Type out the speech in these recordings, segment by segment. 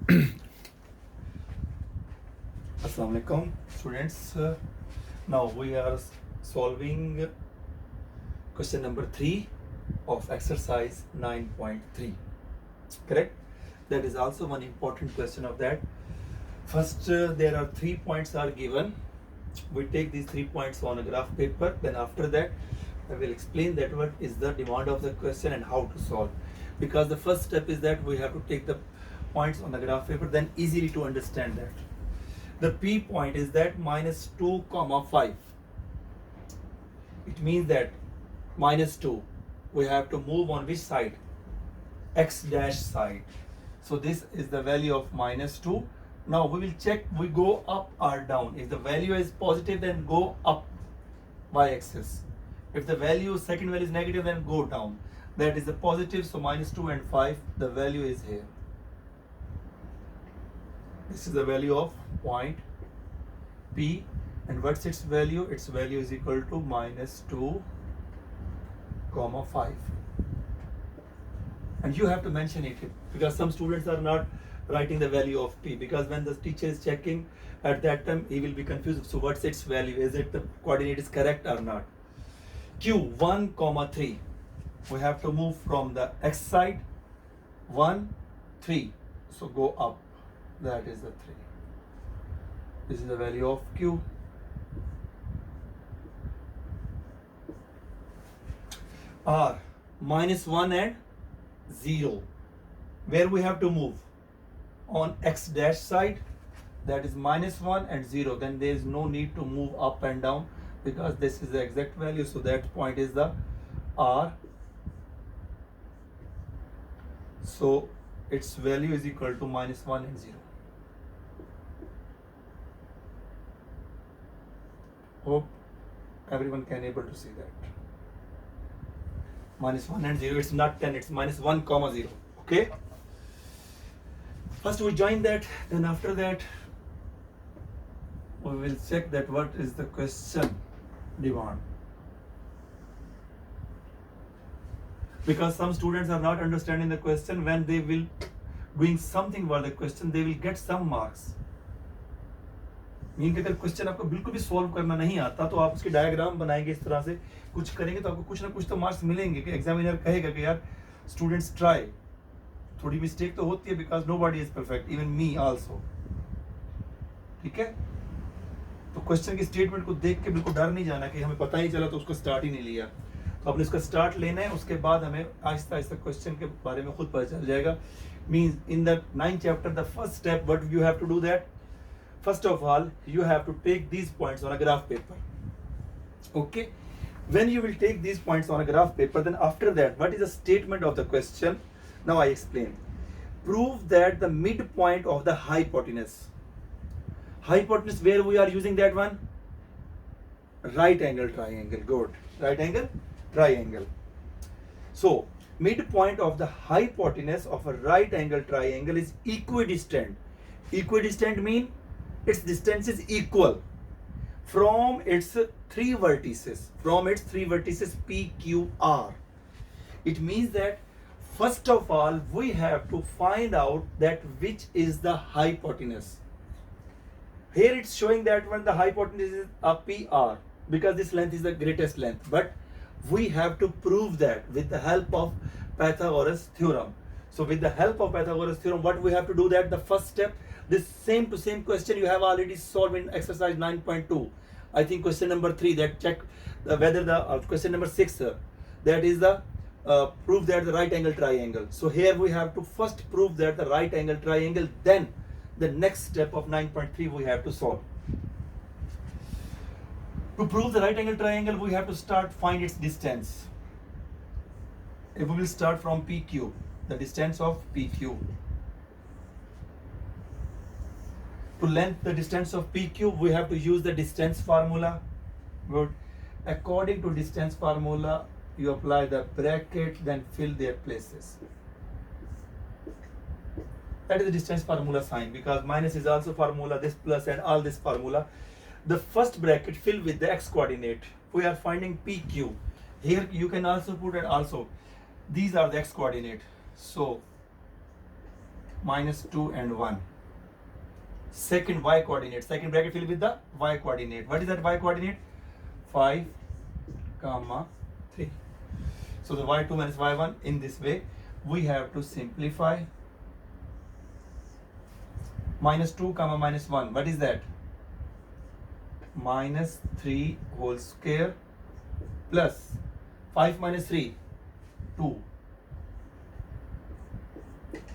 Assalamu alaikum students. Now we are solving question number 3 of exercise 9.3. Correct? That is also one important question of that. First, there are 3 points are given. We take these 3 points on a graph paper. Then after that, I will explain that what is the demand of the question and how to solve. Because the first step is that we have to take the points on the graph paper, then easily to understand that. The P point is that minus 2 comma 5. It means that minus 2, we have to move on which side? X dash side. So this is the value of minus 2. Now we will check, we go up or down. If the value is positive, then go up y-axis. If the value, second value is negative, then go down. That is the positive, so minus 2 and 5, the value is here. This is the value of point P, and what's its value? Its value is equal to minus 2 comma 5. And you have to mention it, because some students are not writing the value of P, because when the teacher is checking at that time, he will be confused. So what's its value? Is it the coordinate is correct or not? Q 1 comma 3. We have to move from the X side. 1 3, so go up. That is the 3. This is the value of Q. R minus 1 and 0. Where we have to move? On X dash side. That is minus 1 and 0. Then there is no need to move up and down, because this is the exact value. So that point is the R. So its value is equal to minus 1 and 0. Hope everyone can able to see that. Minus 1 and 0, it's not 10, it's minus 1 comma 0. Okay? First we join that, then after that we will check that what is the question demand. Because some students are not understanding the question, when they will doing something for the question, they will get some marks. Mean कि अगर question आपको बिल्कुल भी solve करना नहीं आता, तो आप उसके डायग्राम बनाएंगे, इस तरह से कुछ करेंगे, तो आपको कुछ ना कुछ तो मार्क्स मिलेंगे, कि एग्जामिनर कहेगा कि यार स्टूडेंट्स ट्राई. थोड़ी मिस्टेक तो होती है, because nobody is perfect, even me also. ठीक है? तो क्वेश्चन की स्टेटमेंट को देख के बिल्कुल डर नहीं जाना कि हमें पता ही चला तो उसको स्टार्ट ही नहीं लिया. तो आपने उसका स्टार्ट लेना है, उसके बाद हमें आहिस्ता आहिस्ता क्वेश्चन के बारे में खुद पता चल जाएगा. Means in the 9th chapter, the first step, what you have to do that? First of all, you have to take these points on a graph paper. Okay? When you will take these points on a graph paper, then after that, what is the statement of the question? Now I explain. Prove that the midpoint of the hypotenuse. Hypotenuse, where we are using that one? Right angle triangle. Good. Right angle triangle. So, midpoint of the hypotenuse of a right angle triangle is equidistant. Equidistant mean its distance is equal from its three vertices. From its three vertices P, Q, R. It means that first of all we have to find out that which is the hypotenuse. Here it's showing that when the hypotenuse is a PR, because this length is the greatest length. But we have to prove that with the help of Pythagoras theorem. So with the help of Pythagoras theorem, what we have to do that? The first step, this same to same question you have already solved in exercise 9.2. I think question number 3, that check whether the question number 6, that is the prove that the right angle triangle. So here we have to first prove that the right angle triangle, then the next step of 9.3 we have to solve. To prove the right angle triangle, we have to start find its distance. If we will start from PQ, the distance of PQ. To length the distance of PQ, we have to use the distance formula. Good. According to distance formula, you apply the bracket, then fill their places. That is the distance formula sign, because minus is also formula, this plus and all this formula. The first bracket fill with the x coordinate. We are finding PQ. Here you can also put it also. These are the x coordinate. So minus 2 and 1. Second y coordinate, second bracket fill with the y coordinate. What is that y coordinate? 5 comma 3. So the y2 minus y1, in this way we have to simplify. Minus 2 comma minus 1, what is that? Minus 3 whole square plus 5 minus 3, 2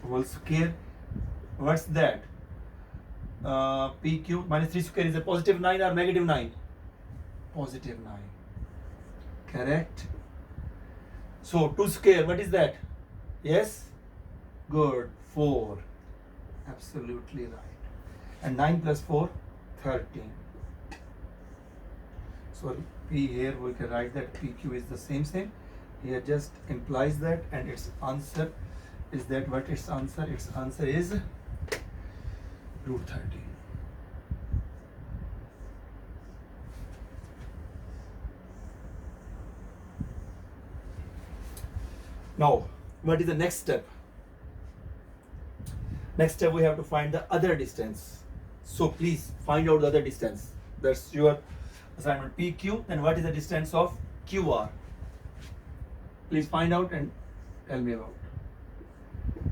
whole square. What's that? P cube minus 3 square is a positive 9 or negative 9? Positive 9. Correct. So 2 square, what is that? Yes? Good. 4. Absolutely right. And 9 plus 4, 13. So P here we can write that PQ is the same. Here just implies that, and its answer is that. What its answer? Its answer is root 13. Now, what is the next step? Next step, we have to find the other distance. So please find out the other distance. That's your assignment. PQ, then what is the distance of QR? Please find out and tell me about.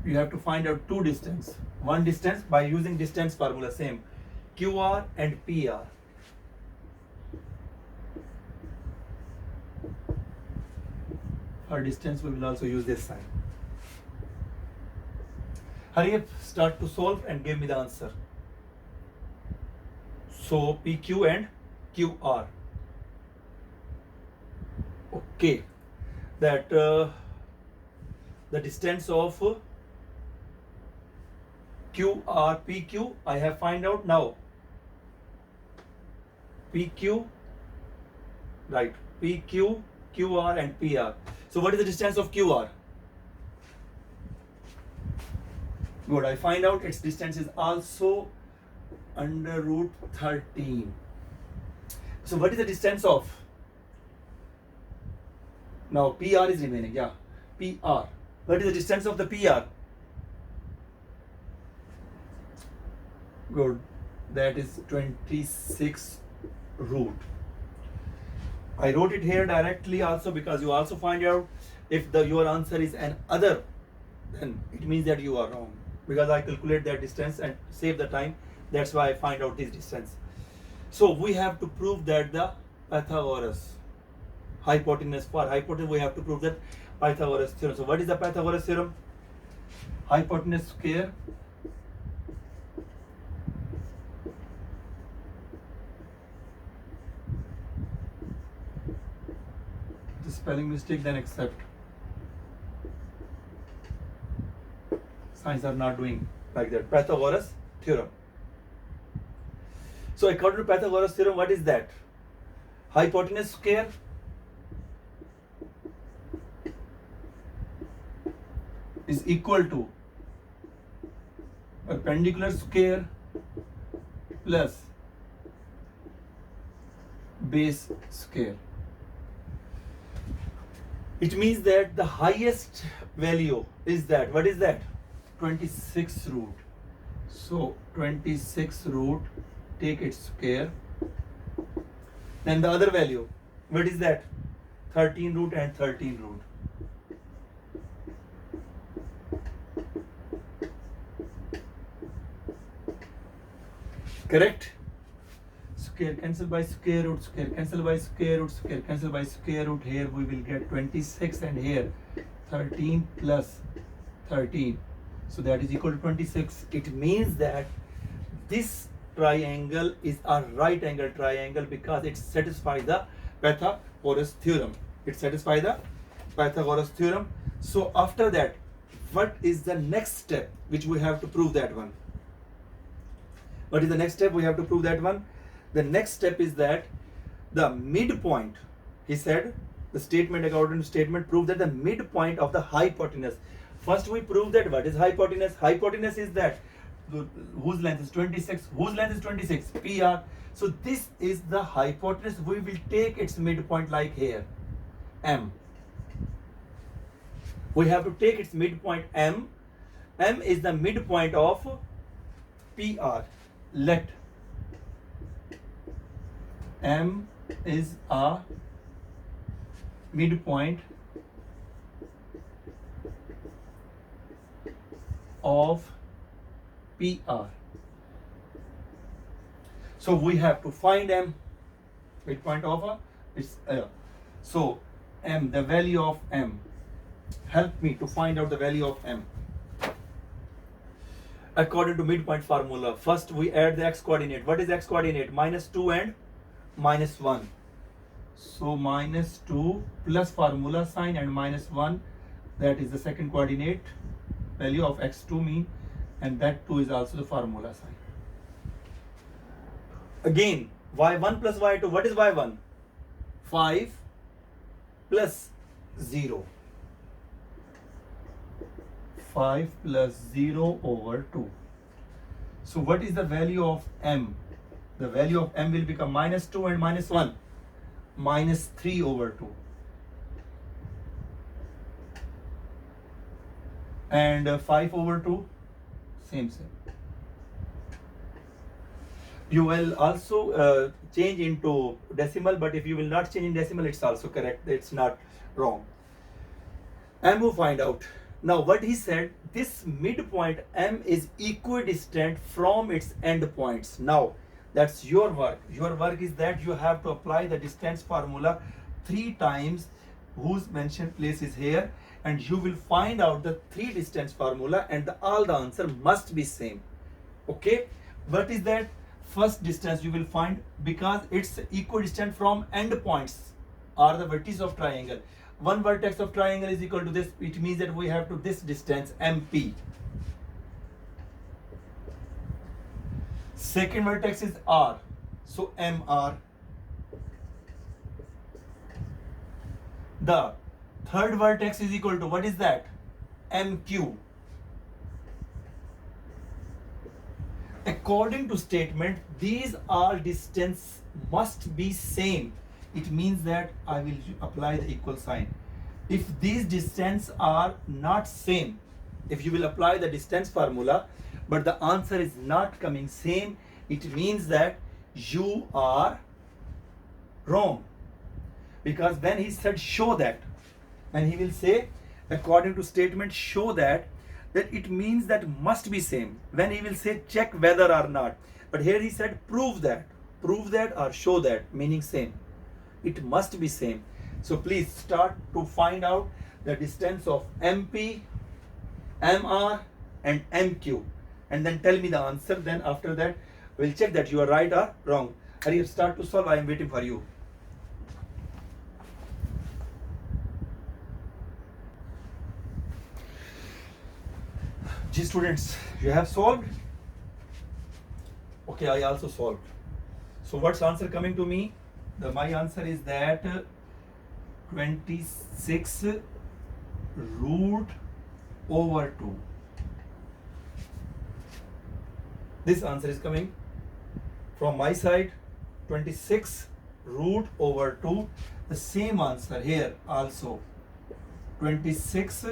You have to find out two distance. One distance by using distance formula, same. QR and PR. For distance, we will also use this sign. Hurry up, start to solve and give me the answer. So PQ and QR. Okay, that the distance of QR, PQ, I have find out now. PQ, right? PQ, QR and PR. So what is the distance of QR? Good, I find out its distance is also under root 13. So what is the distance of? Now PR is remaining, yeah. PR. What is the distance of the PR? Good, that is 26 root. I wrote it here directly also because you also find out if your answer is an other, then it means that you are wrong, because I calculate that distance and save the time. That's why I find out this distance. So we have to prove that the Pythagoras hypotenuse, for hypotenuse we have to prove that Pythagoras theorem. So what is the Pythagoras theorem? Hypotenuse square the spelling mistake, then accept. Signs are not doing like that. Pythagoras theorem. So according to Pythagoras theorem, what is that? Hypotenuse square is equal to perpendicular square plus base square. It means that the highest value is that. What is that? 26 root. So 26 root, take its square. Then the other value, what is that? 13 root and 13 root. Correct? Square cancel by square root, square cancel by square root, square cancel by square root. Here we will get 26 and here 13 plus 13. So that is equal to 26. It means that this triangle is a right angle triangle because it satisfies the Pythagoras theorem. It satisfies the Pythagoras theorem. So after that, what is the next step which we have to prove that one? What is the next step? We have to prove that one. The next step is that the midpoint, he said, the statement, according to statement, prove that the midpoint of the hypotenuse. First we prove that what is hypotenuse. Hypotenuse is that whose length is 26. Whose length is 26? PR. So this is the hypotenuse. We will take its midpoint like here, M. We have to take its midpoint M M is the midpoint of PR. Let M is a midpoint of PR. So we have to find M, midpoint of a, so M, the value of M. Help me to find out the value of M. According to midpoint formula, first we add the x coordinate. What is x coordinate? -2 and -1. So -2 plus formula sign and -1, that is the second coordinate value of x2 mean, and that 2 is also the formula sign. Again, y1 plus y2. What is y1? 5 plus 0. 5 plus 0 over 2. So what is the value of M? The value of M will become -2 and -1. -3 over 2. And 5 over 2, same. You will also change into decimal, but if you will not change in decimal, it's also correct. It's not wrong. M will find out. Now what he said, this midpoint M is equidistant from its endpoints. Now that's your work. Your work is that you have to apply the distance formula 3 times, whose mentioned place is here, and you will find out the 3 distance formula, and all the answer must be same. Okay, what is that? First distance you will find, because it's equidistant from endpoints or the vertices of triangle. One vertex of triangle is equal to this. It means that we have to this distance MP. Second vertex is R, so MR. The third vertex is equal to, what is that? MQ. According to statement, these all distance must be same. It means that I will apply the equal sign. If these distance are not same, if you will apply the distance formula, but the answer is not coming same, it means that you are wrong. Because when he said show that, when he will say according to statement show that it means that must be same. When he will say check whether or not, but here he said prove that or show that, meaning same. It must be same. So please start to find out the distance of MP, MR and MQ, and then tell me the answer. Then after that we'll check that you are right or wrong. Hurry up, start to solve. I am waiting for you. G students, you have solved? Okay, I also solved. So what's answer coming to me? My answer is that 26 root over 2. This answer is coming from my side, 26 root over 2. The same answer here also, 26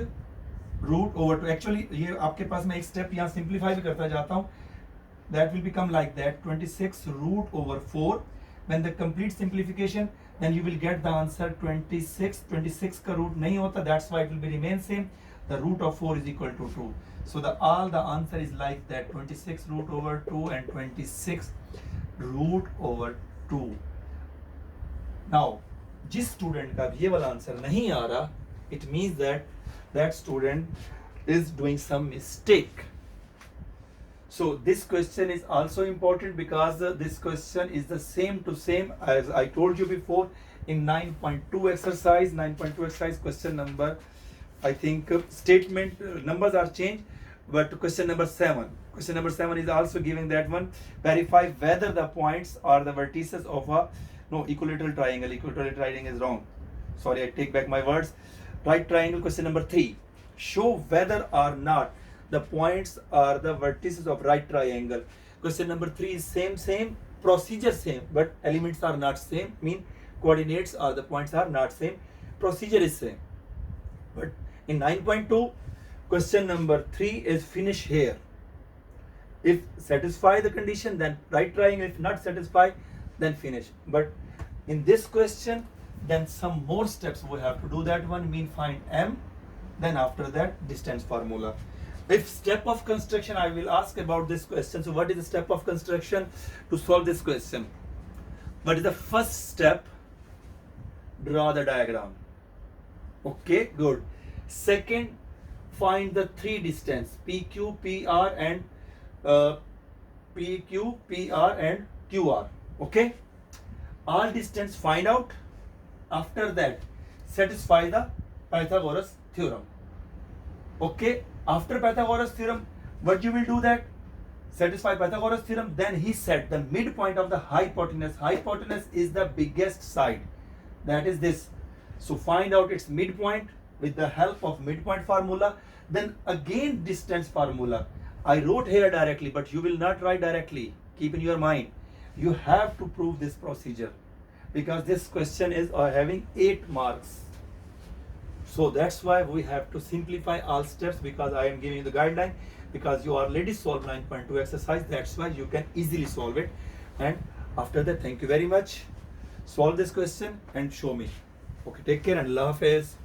root over 2. Actually ये आपके पास मैं एक step यहाँ simplify भी करता जाता हूँ. That will become like that, 26 root over 4. When the complete simplification then you will get the answer 26. 26 का रूट नहीं होता, that's why it will be remain same. The root of 4 is equal to 2. So the all the answer is like that, 26 root over 2 and 26 root over 2. Now जिस student का ये वाला answer नहीं आ रहा, it means that that student is doing some mistake. So this question is also important because this question is the same to same as I told you before in 9.2 exercise. 9.2 exercise question number, I think statement numbers are changed, but question number 7. Question number 7 is also giving that one. Verify whether the points are the vertices of a equilateral triangle. Equilateral triangle is wrong. Sorry, I take back my words. Right triangle, question number 3. Show whether or not the points are the vertices of right triangle. Question number 3 is same, procedure same, but elements are not same. Mean coordinates or the points are not same. Procedure is same. But in 9.2, Question number 3 is finish here. If satisfy the condition, then right triangle. If not satisfy, then finish. But in this question, then some more steps we have to do. That one mean find m, then after that distance formula. If step of construction, I will ask about this question. So what is the step of construction to solve this question? What is the first step? Draw the diagram. Okay, good. Second, find the three distance PQ, PR and PQ, PR and QR. Okay, all distance find out. After that, satisfy the Pythagoras theorem. Okay, after Pythagoras theorem, what you will do that? Satisfy Pythagoras theorem. Then he said the midpoint of the hypotenuse. Hypotenuse is the biggest side. That is this. So find out its midpoint with the help of midpoint formula. Then again distance formula. I wrote here directly, but you will not write directly. Keep in your mind. You have to prove this procedure because this question is having 8 marks. So that's why we have to simplify all steps, because I am giving you the guideline, because you already solved 9.2 exercise. That's why you can easily solve it. And after that, thank you very much. Solve this question and show me. Okay, take care and Allah Hafiz.